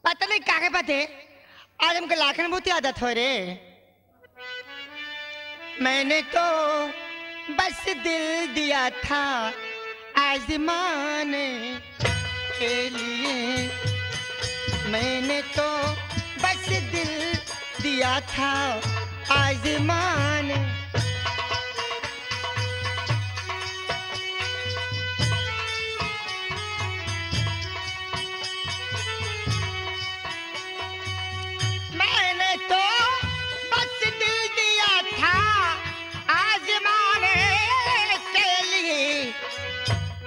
पता नहीं क्या पते आज हमको लाखन बहुत आदत हो रे। मैंने तो बस दिल दिया था आज़माने के लिए। मैंने तो बस दिल दिया था आज़माने।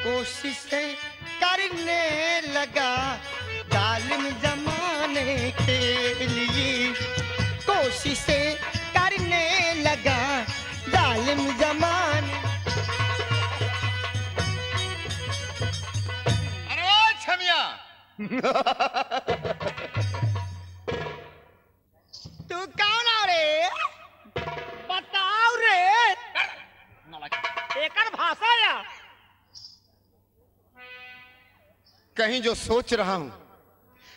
कोशिशें करने लगा जालिम जमाने के लिए। कोशिशें करने लगा जालिम जमाने। अरे छमिया तू कौन हो रे? बताओ रे। एकर भाषा या कहीं जो सोच रहा हूं,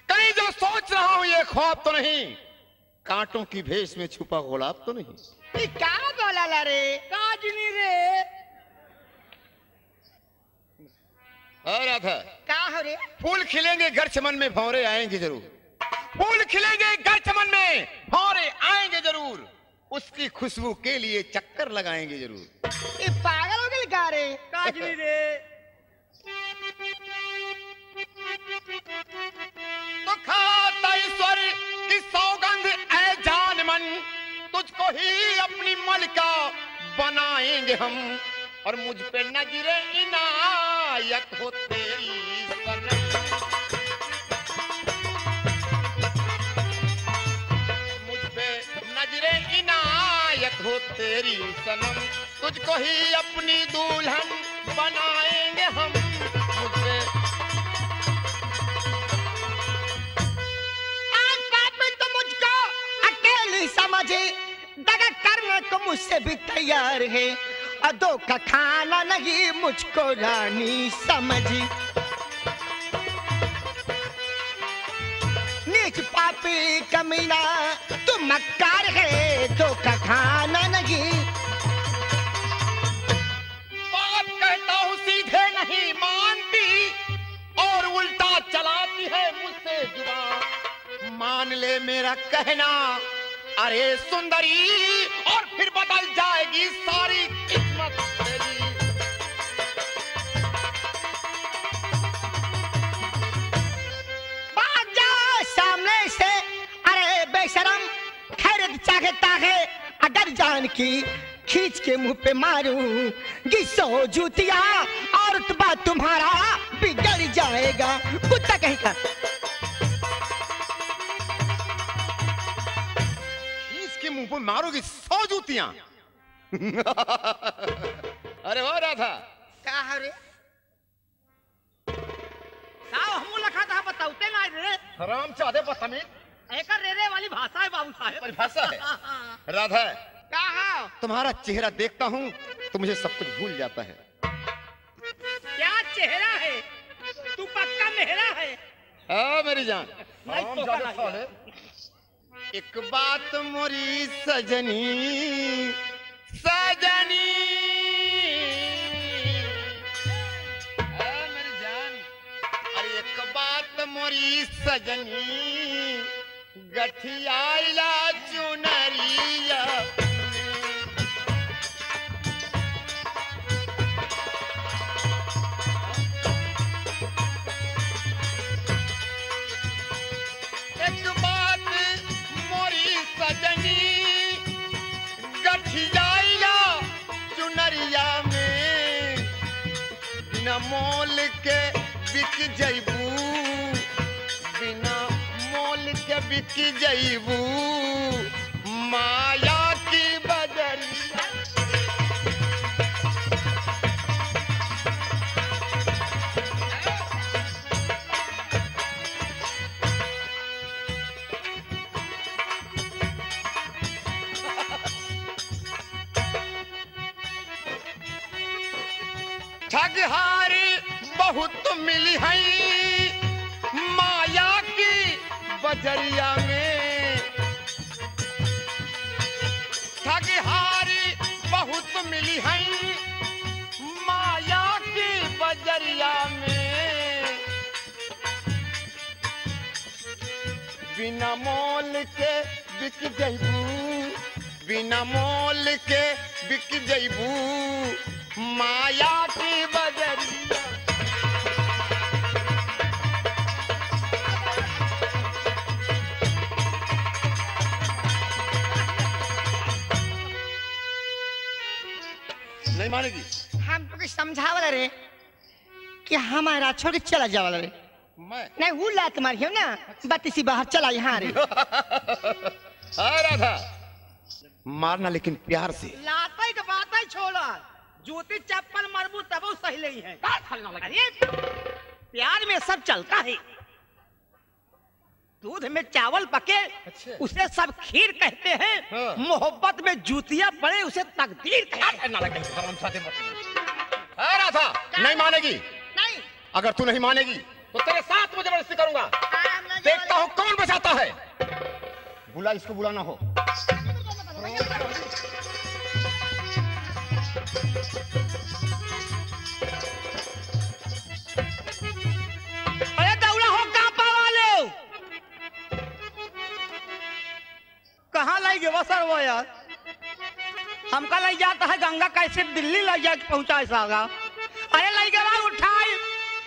कहीं जो सोच रहा हूं ये ख्वाब तो नहीं, कांटों की भेष में छुपा गुलाब तो नहीं। क्या बोला ला रे? काजनी रे। राधा क्या हो रे? फूल खिलेंगे घर चमन में भौरे आएंगे जरूर। फूल खिलेंगे घर चमन में भौरे आएंगे जरूर। उसकी खुशबू के लिए चक्कर लगाएंगे जरूर। ये पागल हो गए क्या रे? काजनी रे। तो खाता ईश्वर की सौगंध ऐ जान मन, तुझको ही अपनी मलिका बनाएंगे हम। और मुझ पे नजरे इनायत हो तेरी सनम। मुझ पे नजरे इनायत हो तेरी सनम। तुझको ही अपनी दुल्हन बनाएंगे हम। मुझ पे समझे दगा करने को मुझसे भी तैयार है। अदो का खाना नहीं मुझको रानी समझी। नीच पापी कमीना तू मक्कार है। दो का खाना नहीं। बात कहता हूँ सीधे नहीं मानती और उल्टा चलाती है मुझसे जुबान। मान ले मेरा कहना अरे सुंदरी, और फिर बदल जाएगी सारी किस्मत तेरी। भाग जा सामने से। अरे बेशरम खैरत चाहता है अगर जान की खींच के मुंह पे मारूं गिसो जूतिया और रुतबा तुम्हारा बिगड़ जाएगा। कुत्ता कहीं का। मुंह पर मारोगी 100 जूतियां। अरे हो रहा था क्या है रे? साहब हमू लखा था बताउते ना रे। हराम चादे बदतमीज। एकर रे रे वाली भाषा है बाबू साहब। परिभाषा है। राधा क्या है? तुम्हारा चेहरा देखता हूँ तो मुझे सब कुछ भूल जाता है। क्या चेहरा है? तू पक्का मेहरा है। हाँ मेरी जान। नहीं तो एक बात मोरी सजनी सजनी। मेरी जान अरे एक बात मोरी सजनी गठियाला चुनरिया। चुनरिया में बिना मोल के बिक जैबू। बिना मोल के बिक जैबू माया की बदरिया। ठगहारी बहुत मिली है माया की बजरिया में ठगहारी बहुत मिली है माया की बजरिया में। बिना मोल के बिक जइबू, बिना मोल के बिक जइबू माया की बजरिया। नहीं मानेगी? हम तो समझावल रे कि हमारा छोड़ के चला जावल रे। मैं नहीं वो लात मारी ना बत्तीसी बाहर चला यहाँ रे। राधा मारना लेकिन प्यार से। लाते के बात ही छोड़ा, जूती चप्पल मरबू तब सही नहीं है। अरे प्यार में सब चलता है। दूध में चावल पके उसे सब खीर कहते हैं। हाँ। मोहब्बत में जूतियां पड़े उसे तकदीर कहते हैं। राधा नहीं मानेगी? नहीं अगर तू नहीं मानेगी तो तेरे साथ में जबरदस्ती करूंगा। देखता हूँ कौन बचाता है। बुला, इसको बुलाना हो। अरे दौड़ा हो कांपा वाले, कहाँ लाई गए सर वो यार? हमका ले जाता है गंगा कैसे दिल्ली ले जाके पहुंचा सागा। अरे लई गवा उठाई,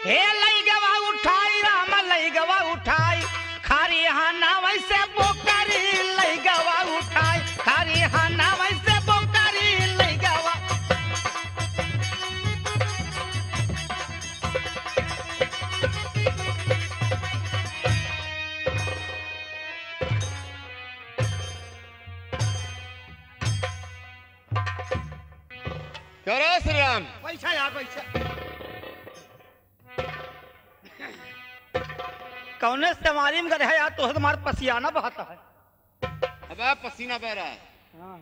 हे लई गवा उठाई, राम लई गवा उठाई, खारी हाना वैसे बोकरी लई गवा उठाई, खारी हाना वैसे बोकरी लई गवा। क्या रहा श्री राम? पैसा यार पैसा। कौने से मालूम कर है यार, तो तुम्हारा पसियाना बहाता है। अब पसीना बह रहा है। हाँ।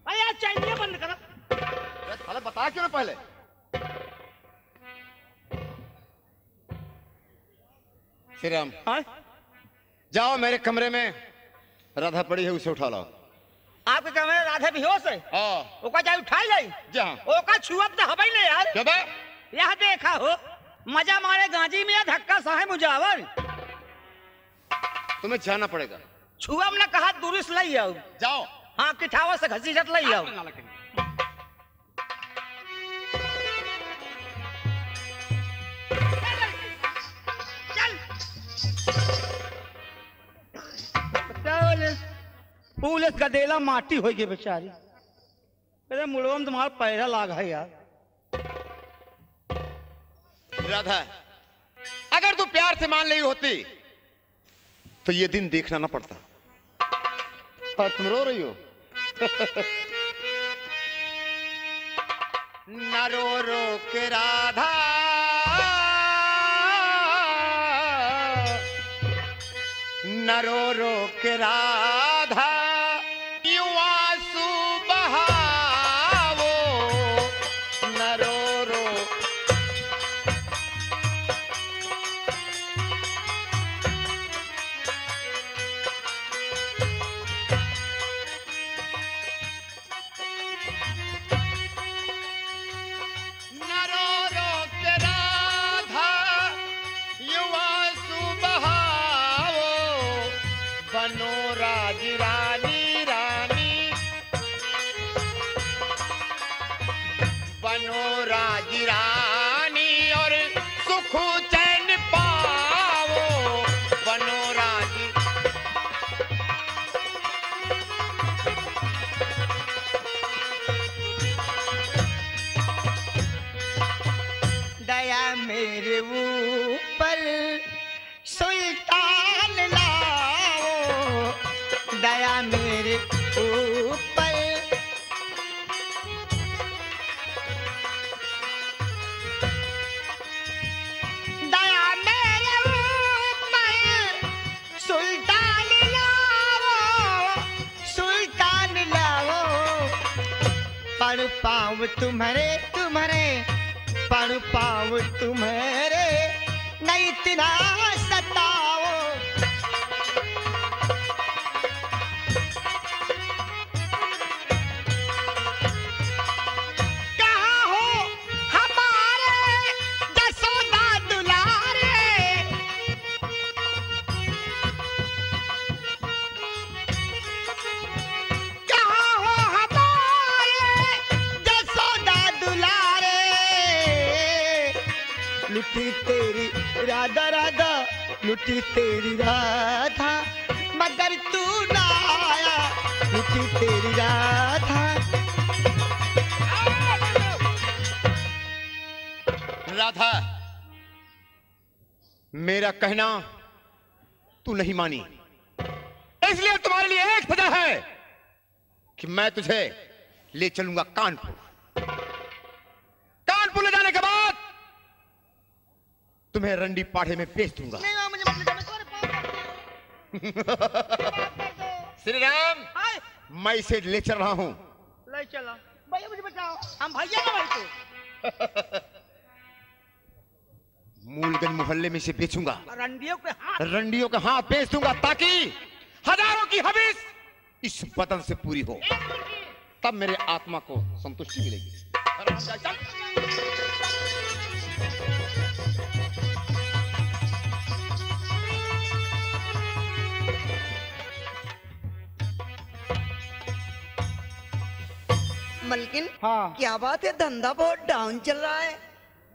अरे यार चाहिए बंद करो। साला बता क्यों ना पहले? श्री राम हाँ? जाओ मेरे कमरे में राधा पड़ी है, उसे उठा लाओ। आपके कमरे में राधे बेहोश है। हाँ ओका जाए उठाई लाई। जहाँ ओका छुअब तो हवाई नहीं यार। क्या बे? यह देखा हो मजा मारे गांजी में या धक्का साहे मुजावर। तुम्हें जाना पड़ेगा। छुअब ने कहा दुरुस्त लई आओ। जाओ। हाँ किठावा से घसी जट लई आओ। चल पुलिस गदेला माटी हो गई बेचारी। अरे मुड़वा में तुम्हारा पैरा लाग है यार। राधा अगर तू प्यार से मान रही होती तो ये दिन देखना ना पड़ता। और तुम रो रही हो। न रो रो के राधा न रो रो के राधा यूं आंसू बहावो न रो रो। न रो रो के राधा यूं आंसू बहावो बनो राज रानी रानी बनो राज रानी और सुख चैन पाओ बनो राज। दया मेरे ऊपर सुल्तान लाओ, दया मेरे ऊपर दया मेरे ऊपर सुल्तान लाओ, सुल्तान लाओ। पढ़ पाऊं तुम्हारे तुम्हारे पढ़ पाऊं तुम्हारे नहीं इतना सताओ। लुटी तेरी राधा राधा, लुटी तेरी राधा, मगर तू ना आया, लुटी तेरी राधा। राधा, मेरा कहना तू नहीं मानी, इसलिए तुम्हारे लिए एक सजा है कि मैं तुझे ले चलूंगा कानपुर। कानपुर ले जाने के बाद तुम्हें रंडी पाठे में बेच दूंगा। श्री राम, मैं इसे ले चल रहा हूं। ले चलो भैया, मुझे बचाओ, हम भैया ना भाई तो। मूलगंज मोहल्ले में इसे बेचूंगा, रंडियों के हाथ बेच दूंगा, ताकि हजारों की हविस इस बदन से पूरी हो, तब मेरे आत्मा को संतुष्टि मिलेगी। मलकिन, हाँ। क्या बात है, धंधा बहुत डाउन चल रहा है।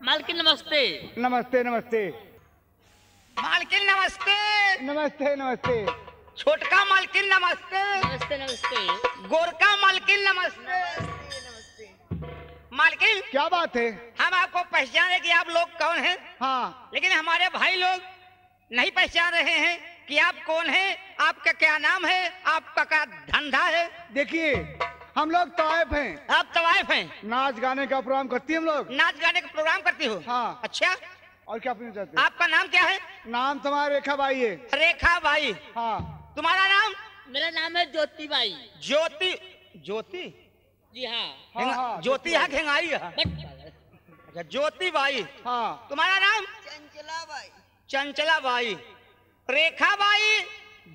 मालकिन नमस्ते। नमस्ते नमस्ते मालकिन नमस्ते। नमस्ते नमस्ते। छोटका मालकिन नमस्ते। नमस्ते नमस्ते। गोरका मालकिन नमस्ते। मालकिन, क्या बात है? हम आपको पहचाने कि आप लोग कौन हैं, हाँ, लेकिन हमारे भाई लोग नहीं पहचान रहे हैं कि आप कौन हैं, आपका क्या नाम है, आपका क्या धंधा है। देखिए हम लोग तवाइफ हैं। आप तवाइफ हैं, नाच गाने का प्रोग्राम करती हैं हम लोग। नाच गाने का प्रोग्राम करती हो? हाँ। अच्छा, और क्या पूछना चाहते हैं? आपका नाम क्या है? नाम तुम्हारा रेखा बाई है। रेखा बाई। हाँ। तुम्हारा नाम? मेरा नाम है ज्योति बाई। ज्योति। ज्योति? जी हाँ। हाँ, हाँ, ज्योति है, घेंगाई है। बट अच्छा, ज्योति बाई। हाँ। तुम्हारा नाम? Chanchala by. Chanchala by. Rekha by,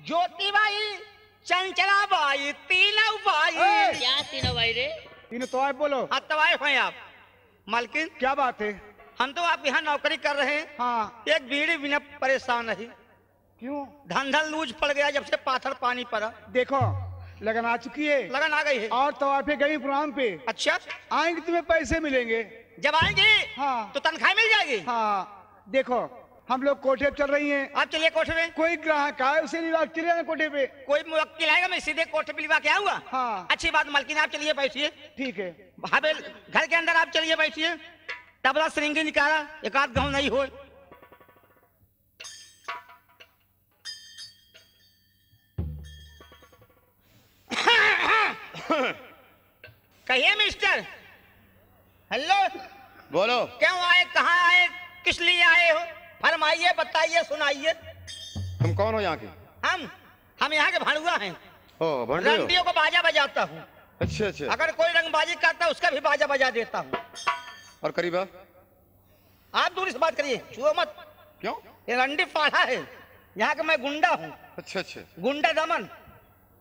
Jyoti by, Chanchala by, तीनों बाई। ए! क्या तीनों भाई रे? तीनों तवाइफ बोलो। हाँ, तवाइफ हैं आप। मालकिन, क्या बात है? हम तो आप यहाँ नौकरी कर रहे हैं, हाँ। एक बीड़ी बिना परेशान नहीं। क्यों? धंधा लूज पड़ गया जब से पाथर पानी पड़ा। देखो लगन आ चुकी है लगन आ गई है। और तवाइफे गई प्रोग्राम पे। अच्छा, आएंगे तुम्हें पैसे मिलेंगे। जब आएंगे हाँ। तो तनख्वाह मिल जाएगी। हाँ। देखो हम लोग कोठे पे चल रही हैं। आप चलिए कोठे में। कोई ग्राहक आए उसे नहीं चले जाना कोठे पे। कोई मुवक्किल आएगा, मैं सीधे कोठे पे लिवा के आऊंगा। हाँ। अच्छी बात मालकिन, आप चलिए बैठिए। ठीक है। हवेल घर के अंदर आप चलिए बैठिए। तबला श्रृंगी निकाला, एक आध गाँव नहीं हो। कहिए मिस्टर। हेलो, बोलो। क्यों आए, कहाँ आए, किस लिए आए हो? फरमाइए, बताइए, सुनाइए। तुम कौन हो यहाँ के? हम यहाँ के भाड़ुआ हैं। ओ, भंडे हो? रंडियों को बाजा बजाता हूँ। अच्छा अच्छा। अगर कोई रंगबाजी करता है उसका भी बाजा बजा देता हूँ। और करीबा? आप दूरी से बात करिए, छुओ मत। क्यों? ये रंडी पाड़ा है, यहाँ का मैं गुंडा हूँ। अच्छा अच्छा। गुंडा दमन।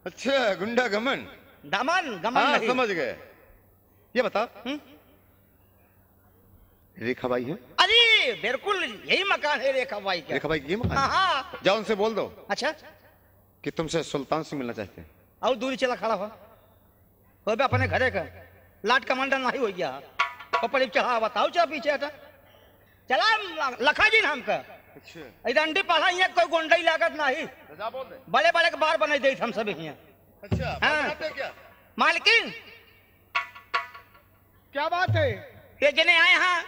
अच्छा, गुंडा गमन। दमन गमन हाँ, नहीं। समझ गए। ये बता, हम्म? रेखा बाई है? अरे बिल्कुल यही मकान है रेखा बाई का। रेखा बाई की ये मकान हाँ है? हाँ। जाओ उनसे बोल दो अच्छा, कि तुमसे सुल्तान से मिलना चाहते हैं। और दूरी चला खड़ा हुआ हो बे अपने घरे का लाट कमांडर नहीं हो गया। पपड़ी चढ़ा बताओ, चला पीछे हटा चला लखा जी नाम का। अच्छा। रंडी पाला यहाँ कोई गुंडई लागत नहीं। जा बोल दे। बड़े बड़े के बार बने दे हम सब यहाँ। अच्छा, हाँ। बनाते हैं क्या? मालकिन, क्या बात है? ये जने आए यहाँ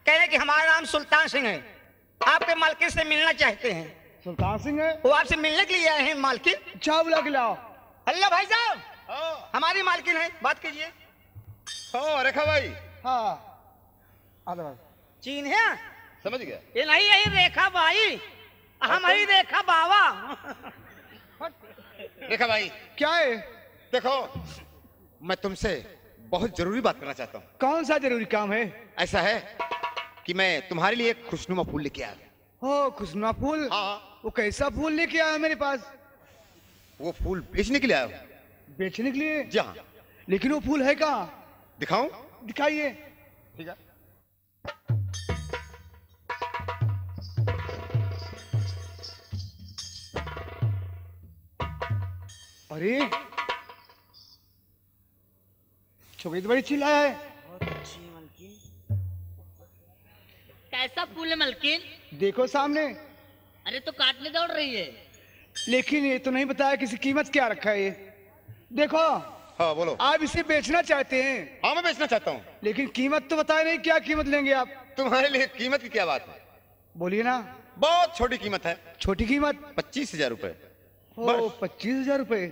कह रहे कि हमारा नाम सुल्तान सिंह है, आपके मालकिन से मिलना चाहते हैं। सुल्तान सिंह है? वो आपसे मिलने के लिए आए हैं मालकिन। अच्छा बुला के लाओ। हेलो भाई साहब, हाँ। हमारी मालकिन है, बात कीजिए। हाँ, रेखा बाई। हाँ। आ जाओ। चीन है? समझ गया। ये नहीं, यही रेखा बाई, हमारी रेखा बाबा। रेखा बाई, क्या है? देखो मैं तुमसे बहुत जरूरी बात करना चाहता हूँ। कौन सा जरूरी काम है? ऐसा है कि मैं तुम्हारे लिए एक खुशनुमा फूल लेके आया हूँ। ओ, खुशनुमा फूल। हाँ। वो कैसा फूल लेके आया मेरे पास? वो फूल बेचने के लिए आया हूँ। बेचने के लिए? जी हाँ। लेकिन वो फूल है कहाँ? दिखाऊं? दिखाइए। ठीक है। अरे छोकरी तो बड़ी चिल्लाया है। कैसा फूल है मलकिन? देखो सामने। अरे तो काटने दौड़ रही है। लेकिन ये तो नहीं बताया किसी कीमत क्या रखा है ये। देखो। हाँ बोलो। आप इसे बेचना चाहते हैं? हाँ मैं बेचना चाहता हूँ। लेकिन कीमत तो बताए नहीं, क्या कीमत लेंगे आप? तुम्हारे लिए कीमत की क्या बात है? बोलिए ना। बहुत छोटी कीमत है। छोटी कीमत? 25,000 रुपए। 25,000 रुपए?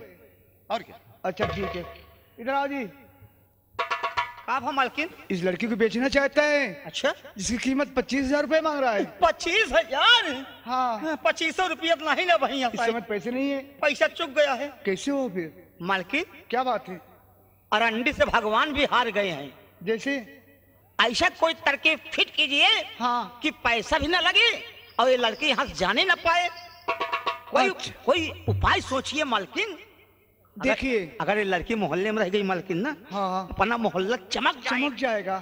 और क्या? अच्छा ठीक है, इधर आओ जी। आप हो मालकिन? इस लड़की को बेचना चाहता है। अच्छा, जिसकी कीमत 25,000 रुपए मांग रहा है। 25,000? हाँ। 2500 रुपया तो नहीं ना भैया। इस समय पैसे नहीं है। पैसा चुक गया है। कैसे हो फिर? मालकिन क्या बात है? अरंडी से भगवान भी हार गए हैं। जैसे? ऐसा कोई तरकीब फिट कीजिए हाँ कि पैसा भी ना लगे और ये लड़की यहाँ से जाने ना पाए। कोई उपाय सोचिए मालकिन। देखिए, अगर ये लड़की मोहल्ले में रह गई मालकिन ना, हाँ अपना मोहल्ला चमक जाएगा।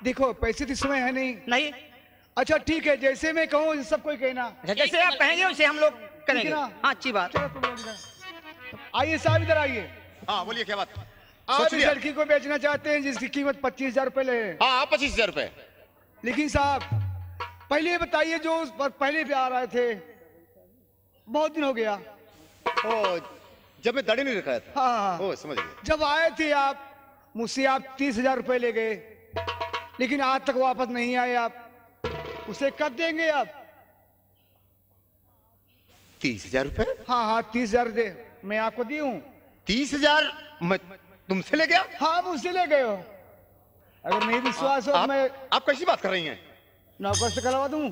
देखो पैसे तो इस समय है नहीं। अच्छा ठीक है, जैसे मैं कहूँ सब कोई कहना। जैसे आप कहेंगे वैसे हम लोग करेंगे। हाँ अच्छी बात। आइए साहब, इधर आइए। हाँ बोलिए क्या बात? आप इस लड़की को बेचना चाहते हैं जिसकी कीमत 25,000 रुपए ले। हाँ 25,000 रुपए। लेकिन साहब पहले बताइए, जो उस पर पहले भी आ रहे थे, बहुत दिन हो गया। ओ, जब मैं दाढ़ी नहीं रखा था। हाँ ओ समझ गया। जब आए थे आप मुझसे, आप 30,000 रुपए ले गए, लेकिन आज तक वापस नहीं आए आप। उसे कब देंगे आप? 30,000 रुपए? हाँ 30,000 दे, मैं आपको दी हूँ। 30,000 मैं तुमसे ले गया? हाँ मुझसे ले गए हो। अगर नहीं विश्वास हो मैं आप कैसी बात कर रही हैं? नौकर से करवा दूं।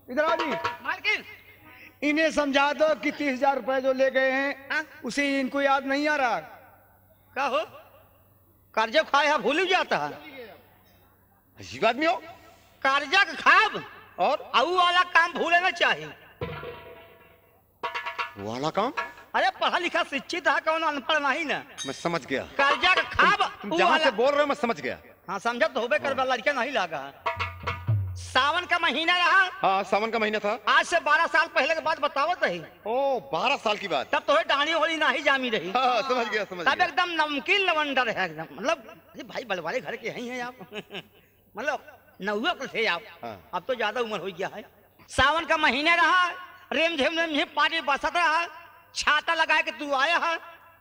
इधर आ जी मालकिन। इन्हें समझा दो कि 30,000 रुपए जो ले गए हैं उसे इनको याद नहीं आ रहा। क्या हो, कर्जा खाया भूल ही जाता है। अजीब आदमी हो। कर्जा का खाब और आऊ वाला काम भूलना चाहिए। वाला काम? अरे पढ़ा लिखा शिक्षित है, कौन अनपढ़ नहीं ना। मैं समझ गया। कर्जा का खाब तुम जहाँ से बोल रहे हो मैं समझ गया। हाँ समझा तो होबे कर, लड़का नहीं लगा। सावन का महीना रहा। हाँ सावन का महीना था। आज से 12 साल पहले की बात बतावत रही। ओ 12 साल की बात। तब तो डाणी होली नहीं जामी रही। हाँ समझ गया समझ तब गया। एकदम नमकीन लवंडर है एकदम। मतलब अरे भाई बलवाले घर के हैं आप। मतलब नौवा को थे आप। हाँ। अब तो ज्यादा उम्र हो गया है। सावन का महीना रहा, रेम झेम पानी बसत रहा, छाता लगा के तू आया है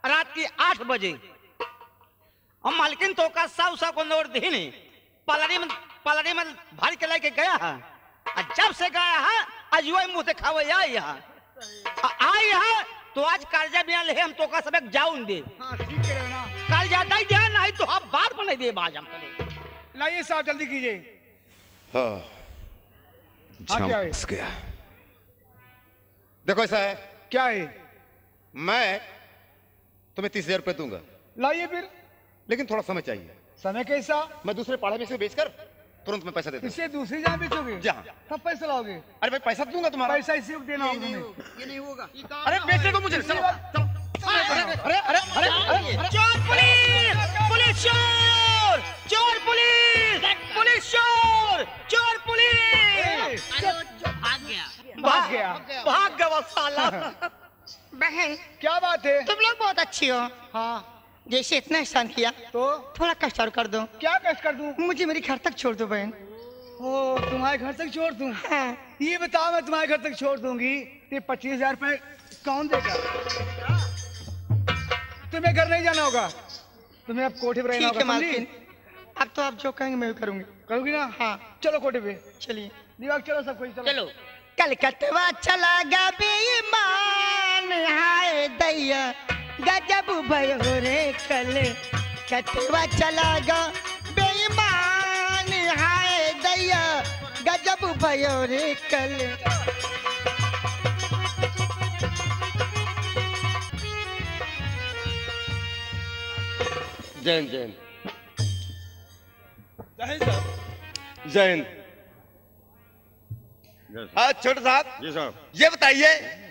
रात की 8 बजे। और मालकिन तो का 100 को नोट दी नहीं, पलड़ी में भर के लेके गया है। और जब से गया है आज वही मुंह से खावे आई है तो आज कर्जा बिना ले हम तो का सब एक जाऊन दे। हाँ ठीक है ना। कर्जा दे दिया नहीं तो हम बात पर नहीं दे बाज हम करे। लाइए साहब जल्दी कीजिए। हाँ क्या है? गया। देखो ऐसा है, क्या है? मैं तुम्हें 30,000 रुपए दूंगा, लाइए फिर। लेकिन थोड़ा समय चाहिए। समय कैसा? मैं दूसरे पाड़े में से बेचकर तुरंत मैं पैसा दे दूंगा। इसे दूसरी जगह बेचोगे? जहाँ। कब पैसा लाओगे? अरे भाई पैसा दूंगा तुम्हारा। पैसा इसी वक्त देना होगा तुम्हें। ये नहीं होगा। अरे बेचने दो मुझे। चलो अरे अरे अरे अरे चोर पुलिस, पुलिस चोर, चोर पुलिस, पुलिस चोर, चोर पुलिस। अरे वो जो भाग गया। भाग गया वो साला। बहन क्या बात है? तुम लोग बहुत अच्छी हो। हाँ जैसे इतना एहसान किया तो थोड़ा कष्ट और कर दो। क्या कष्ट कर दूं? मुझे मेरे घर तक छोड़ दो बहन। ओ तुम्हारे घर तक छोड़ दूं? हाँ। ये बताओ, मैं तुम्हारे घर तक छोड़ दूंगी तो 25,000 रुपए कौन देगा? तुम्हें घर नहीं जाना होगा, तुम्हें अब कोठे पे रहना ठीक है होगा। मालकिन, अब तो आप जो कहेंगे मैं भी करूंगी। करोगी ना? हाँ चलो कोठे पे। चलिए। दिमाग चलो सब कोई चलो। चलो। कलकत्ता चला गा बेईमान, हाय दैया गजब भयो रे कल। कटवा चला गा बेईमान, हाय दैया गजब भयो रे कल। जैन जैन जय हिंद। हाँ छोटे साहब जी साहब। ये बताइए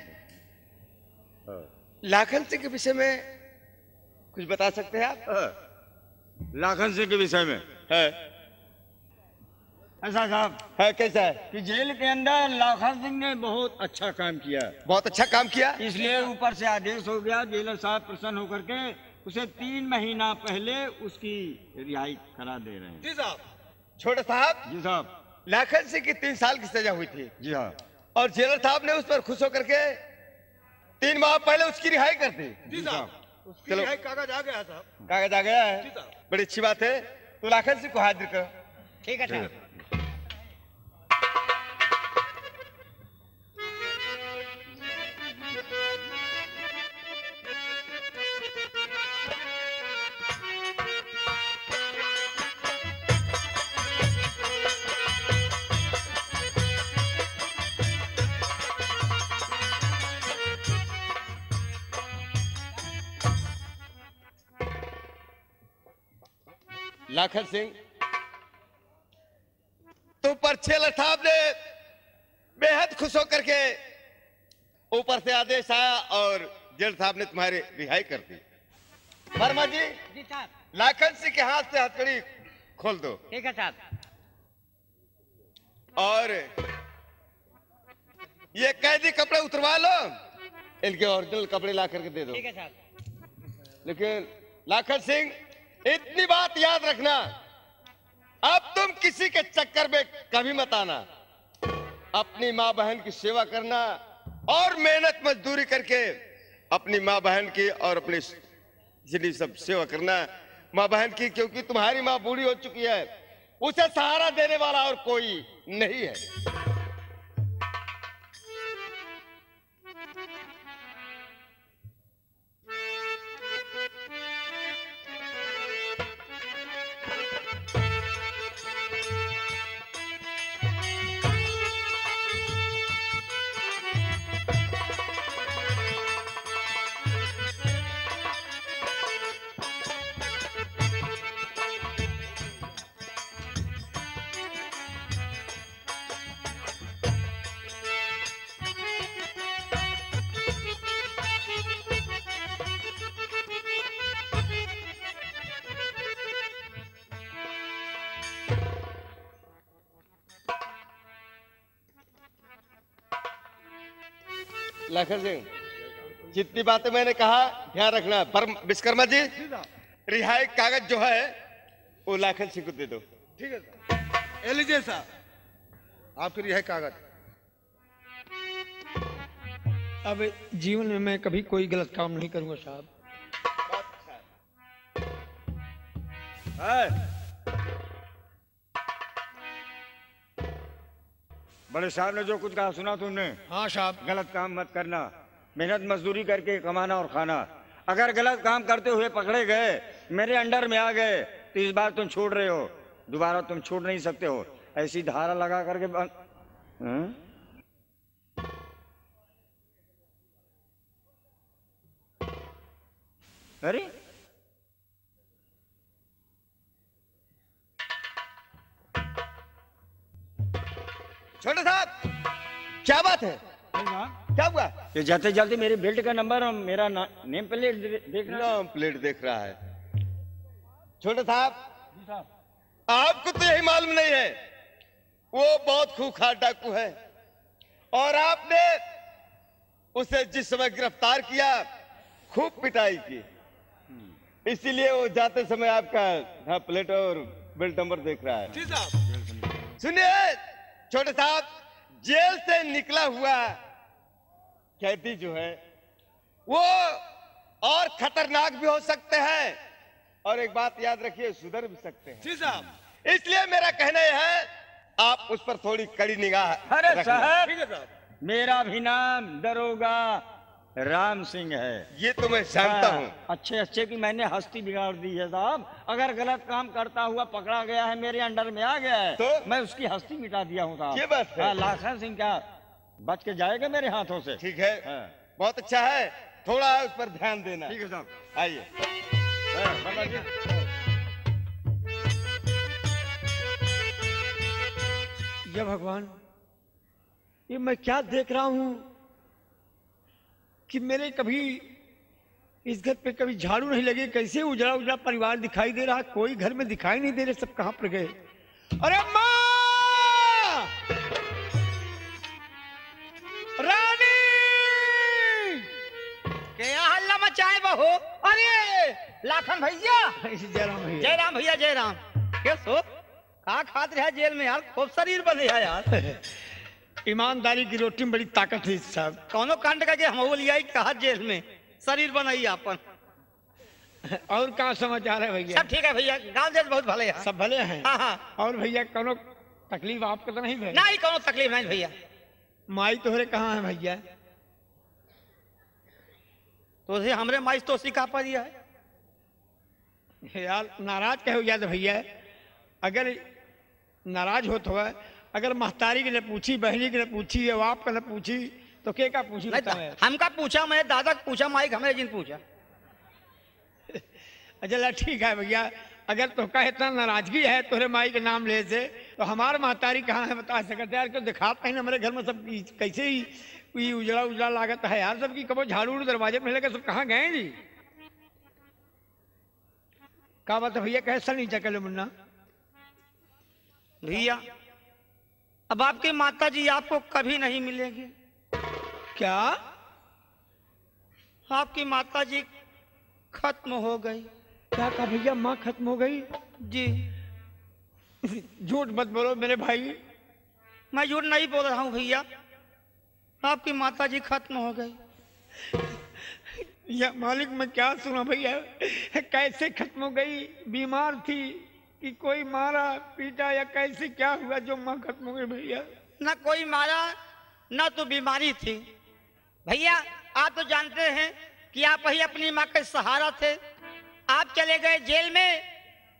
लाखन सिंह के विषय में कुछ बता सकते हैं आप? लाखन सिंह के विषय में है ऐसा साहब है कैसा है? कि जेल के अंदर लाखन सिंह ने बहुत अच्छा काम किया, बहुत अच्छा काम किया। इसलिए ऊपर से आदेश हो गया, जेलर साहब प्रसन्न होकर के उसे 3 महीना पहले उसकी रिहाई करा दे रहे हैं। जी साहब। छोटे साहब जी साहब। लाखन सिंह की 3 साल की सजा हुई थी। जी हाँ। और जेलर साहब ने उस पर खुश होकर के 3 माह पहले उसकी रिहाई कर दी। जी साहब। चलो कागज आ गया साहब। कागज आ गया है, जी साहब। बड़ी अच्छी बात है। तो लाखन सिंह को हाजिर करो। ठीक है साहब। लाखन सिंह, तुम पर जेलर साहब ने बेहद खुश होकर के ऊपर से आदेश आया और जेलर साहब ने तुम्हारी रिहाई कर दी। वर्मा जी, जी साहब। लाखन सिंह के हाथ से हथकड़ी खोल दो ठीक है साहब। और ये कैदी कपड़े उतरवा लो, इनके ओरिजिनल कपड़े ला करके दे दो। ठीक है साहब। लेकिन लाखन सिंह, इतनी बात याद रखना, अब तुम किसी के चक्कर में कभी मत आना। अपनी माँ बहन की सेवा करना और मेहनत मजदूरी करके अपनी माँ बहन की और अपनी जितनी सब सेवा करना माँ बहन की, क्योंकि तुम्हारी माँ बूढ़ी हो चुकी है, उसे सहारा देने वाला और कोई नहीं है। लाखन सिंह, जितनी बातें मैंने कहा ध्यान रखना। पर विश्वकर्मा जी, रिहाई कागज जो है वो लाखन सिंह को दे दो। ठीक है साहब। लीजिए साहब, आपकी रिहाई कागज। अब जीवन में मैं कभी कोई गलत काम नहीं करूंगा साहब। बड़े साहब ने जो कुछ कहा सुना तुमने? हाँ साहब। गलत काम मत करना, मेहनत मजदूरी करके कमाना और खाना। अगर गलत काम करते हुए पकड़े गए, मेरे अंडर में आ गए, तो इस बार तुम छोड़ रहे हो, दोबारा तुम छोड़ नहीं सकते हो। ऐसी धारा लगा करके अरे छोटे साहब, क्या बात है? क्या हुआ? ये जाते जाते मेरे बेल्ट का नंबर और मेरा नेम प्लेट देख रहा नाम प्लेट देख रहा है। छोटे साहब, आपको तो यही मालूम नहीं है, वो बहुत खूंखार डाकू है और आपने उसे जिस समय गिरफ्तार किया खूब पिटाई की, इसीलिए वो जाते समय आपका प्लेट और बेल्ट नंबर देख रहा है। सुनिए छोटे साहब, जेल से निकला हुआ कैदी जो है वो और खतरनाक भी हो सकते हैं और एक बात याद रखिए, सुधर भी सकते हैं। जी साहब। इसलिए मेरा कहना यह है, आप उस पर थोड़ी कड़ी निगाह अरे रखना। साहब, ठीक है साहब। मेरा भी नाम दरोगा राम सिंह है। ये तो मैं जानता हूँ। अच्छे अच्छे की मैंने हस्ती बिगाड़ दी है साहब। अगर गलत काम करता हुआ पकड़ा गया है, मेरे अंडर में आ गया है, तो मैं उसकी हस्ती मिटा दिया हूँ साहब। ये बात है। लाखन सिंह क्या बच के जाएगा मेरे हाथों से? ठीक है, बहुत अच्छा है, थोड़ा उस पर ध्यान देना। ठीक है साहब। आइए। ये भगवान, ये मैं क्या देख रहा हूं कि मेरे कभी इस घर पे कभी झाड़ू नहीं लगे, कैसे उजड़ा उजड़ा परिवार दिखाई दे रहा, कोई घर में दिखाई नहीं दे रहे, सब कहां पर गए? अरे माँ, रानी, क्या हल्ला मचाए बहो? अरे लाखन भैया, जयराम भैया। जयराम भैया, जयराम। कैसो? का खात रहा जेल में यार, खूब शरीर बने है यार। ईमानदारी की रोटी में बड़ी ताकत है साहब। कौनो कांड करके हम लिया कहा जेल में शरीर बनाई अपन। और क्या समाचार है भैया? सब ठीक है भैया, गाँव देश बहुत भले है। सब भले हैं? हाँ हाँ। और भैया कोनो तकलीफ आपको तो नहीं भाई? नहीं कोनो तकलीफ नहीं भैया। माई तोहरे कहाँ है भैया? तो हमरे माई तो सिखा पर है यार। नाराज क्या हो गया तो भैया? अगर नाराज हो तो है, अगर महतारी के ने पूछी, बहनी के ने पूछी, या बाप के ने पूछी तो के का पूछी? हमका पूछा, मैं दादा को पूछा, माई हमें जिन पूछा। अच्छा ठीक है भैया, अगर तो का इतना नाराजगी है तोरे माई के नाम ले से, तो हमार महतारी कहाँ है बता सकते यार? क्यों दिखाते हैं हमारे घर में सब कैसे ही उजड़ा उजड़ा लागत है यार सबकी। कबो झाड़ू दरवाजे में लगे, सब कहाँ गए जी? क्या बात है भैया? कैसा नहीं चकले मुन्ना? भैया अब आपकी माता जी आपको कभी नहीं मिलेगी। क्या? आपकी माता जी खत्म हो गई। क्या कहा भैया? माँ खत्म हो गई? जी। झूठ मत बोलो मेरे भाई। मैं झूठ नहीं बोल रहा हूँ भैया, आपकी माता जी खत्म हो गई। या मालिक मैं क्या सुना भैया? कैसे खत्म हो गई? बीमार थी कि कोई मारा पीटा, या कैसे क्या हुआ जो माँ खत्म हो गई भैया? ना कोई मारा ना तो बीमारी थी भैया। आप तो जानते हैं कि आप ही अपनी माँ के सहारा थे। आप चले गए जेल में।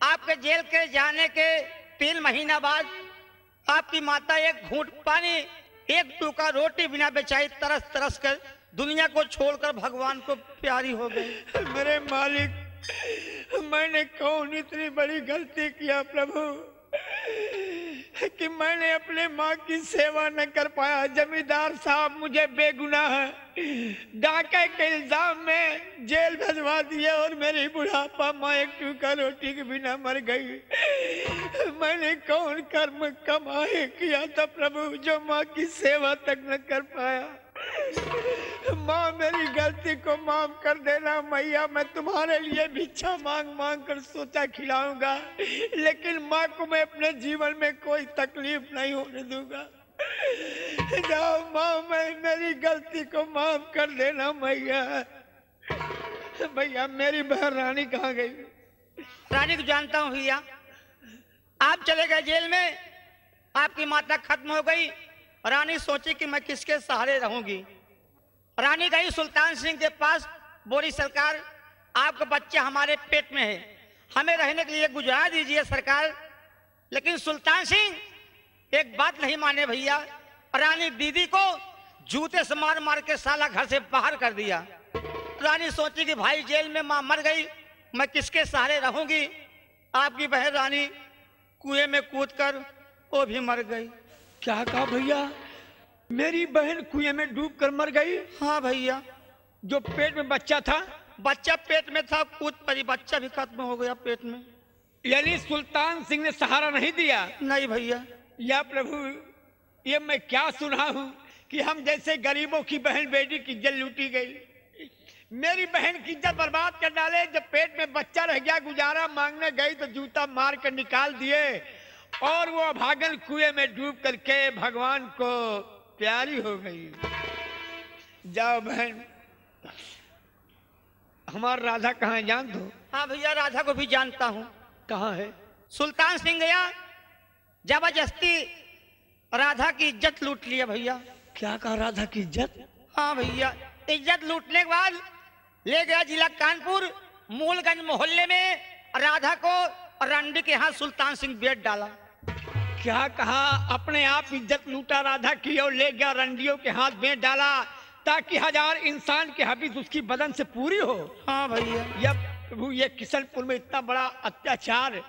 आपके जेल के जाने के 3 महीना बाद आपकी माता एक घूंट पानी, एक टुकड़ा रोटी बिना बेचाई तरस तरस कर दुनिया को छोड़कर भगवान को प्यारी हो गई। मेरे मालिक, मैंने कौन इतनी बड़ी गलती किया प्रभु कि मैंने अपने माँ की सेवा न कर पाया। जमींदार साहब मुझे बेगुनाह डाके के इल्जाम में जेल भिजवा दिए, और मेरी बुढ़ापा माँ एक टुकड़ा रोटी के बिना मर गई। मैंने कौन कर्म कमाए किया था प्रभु जो माँ की सेवा तक न कर पाया? माँ मेरी गलती को माफ कर देना मैया। मैं तुम्हारे लिए भिक्षा मांग मांग कर सोचा खिलाऊंगा, लेकिन माँ को मैं अपने जीवन में कोई तकलीफ नहीं होने दूंगा। जाओ माँ, मैं मेरी गलती को माफ कर देना मैया। भैया मेरी बहन रानी कहाँ गई? रानी को जानता हूँ भैया। आप चले गए जेल में, आपकी माता खत्म हो गई। रानी सोची कि मैं किसके सहारे रहूंगी। रानी गई सुल्तान सिंह के पास, बोली सरकार आपका बच्चा हमारे पेट में है, हमें रहने के लिए गुजारा दीजिए सरकार। लेकिन सुल्तान सिंह एक बात नहीं माने भैया। रानी दीदी को जूते से मार मार के साला घर से बाहर कर दिया। रानी सोची कि भाई जेल में माँ मर गई, मैं किसके सहारे रहूंगी। आपकी बहन रानी कुएं में कूदकर वो भी मर गई। क्या कहा भैया? मेरी बहन कुएं में डूबकर मर गई? हाँ भैया। जो पेट में बच्चा था? बच्चा पेट में था, कूद पड़ी, बच्चा भी खत्म हो गया पेट में। यानी सुल्तान सिंह ने सहारा नहीं दिया? नहीं भैया। या प्रभु, ये मैं क्या सुना हूँ कि हम जैसे गरीबों की बहन बेटी की इज्जत लूटी गई। मेरी बहन की इज्जत बर्बाद कर डाले। जब पेट में बच्चा रह गया, गुजारा मांगने गई तो जूता मार कर निकाल दिए, और वो अभागन कुएं में डूब करके भगवान को प्यारी हो गई। जाओ बहन। हमार राधा कहाँ है जान दो? हाँ भैया, राधा को भी जानता हूँ। कहाँ है? सुल्तान सिंह गया, जबरदस्ती राधा की इज्जत लूट लिया भैया। क्या कहा? राधा की इज्जत? हाँ भैया। इज्जत लूटने के बाद ले गया जिला कानपुर, मूलगंज मोहल्ले में राधा को रंडी के यहाँ सुल्तान सिंह बेच डाला। क्या कहा? अपने आप इज्जत लूटा राधा की और ले गया रंडियों के हाथ बेच डाला, ताकि 1000 इंसान के हबीज उसकी बदन से पूरी हो। हाँ भैया। यह प्रभु, ये किशनपुर में इतना बड़ा अत्याचार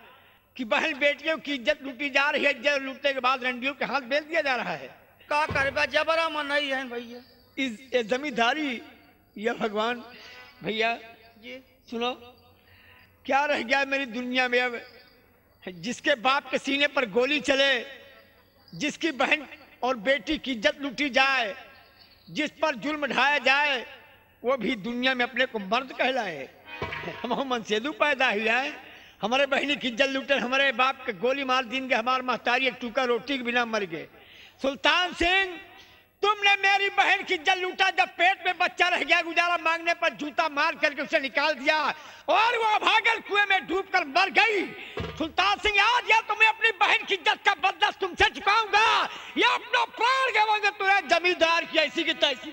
कि बहन बेटियों की इज्जत लूटी जा रही है। इज्जत लूटने के बाद रंडियों के हाथ बेच दिया जा रहा है। क्या करबा, जबरा मन नहीं है भैया। इस जमींदारी, यह भगवान। भैया जी सुनो, क्या रह गया मेरी दुनिया में अब? जिसके बाप के सीने पर गोली चले, जिसकी बहन और बेटी की इज्जत लूटी जाए, जिस पर जुल्म ढाया जाए, वो भी दुनिया में अपने को मर्द कहलाए। हम मनसेदू पैदा हुआ है हमारे बहनी की इज्जत लूटे, हमारे बाप के गोली मार दीन के, हमारे महतारी एक टूका रोटी के बिना मर गए। सुल्तान सिंह, तुमने मेरी बहन की इज्जत लूटा। जब पेट में बच्चा रह गया, गुजारा मांगने पर जूता मार करके उसे निकाल दिया और वो भागल कुएं में डूब कर मर गई। सुल्तान सिंह, आज या तुम्हें अपनी बहन की इज्जत का बदला तुमसे चुकाऊंगा या अपना प्राण गवाऊंगा। तुमने जमींदार की ऐसी की तैसी।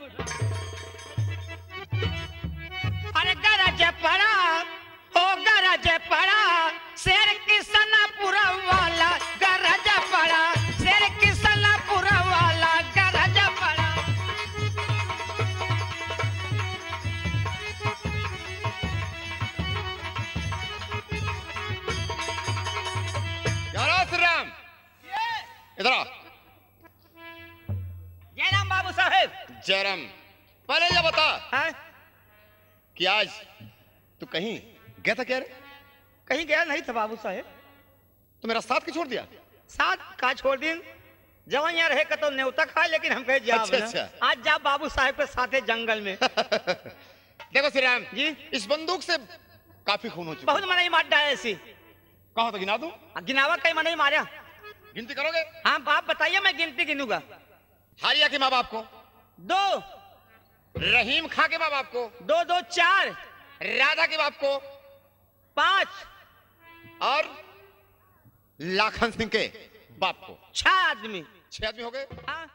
अरे गरज पड़ा, ओ गरज पड़ा, शेर किसनपुर वाला गरज पड़ा, शेर किसनपुर वाला गरज पड़ा। श्री राम, इधर आ। जय राम बाबू साहेब। जयराम, पहले ये बता हाँ? कि आज तू कहीं गया था क्या रे? कहीं गया नहीं था बाबू साहेब। तो मेरा साथ क्यों छोड़ दिया? साथ का छोड़ दिन, जवान यहाँ रहे का तो न्योता खा, लेकिन हम कहे जा अच्छा। आज जा बाबू साहेब के साथे जंगल में। देखो श्री राम जी, इस बंदूक से काफी खून हो चुका। बहुत मनाई मार डाले ऐसी। कहो तो गिना दूं? गिनावा कहीं मनाई मारा। गिनती करोगे? हाँ बाप बताइए, मैं गिनती गिनूंगा। हारिया के माँ बाप को 2, रहीम खां के माँ बाप को 2 2 4, राधा के बाप को 5 और लाखन सिंह के बाप को 6 आदमी। 6 आदमी हो गए। हाँ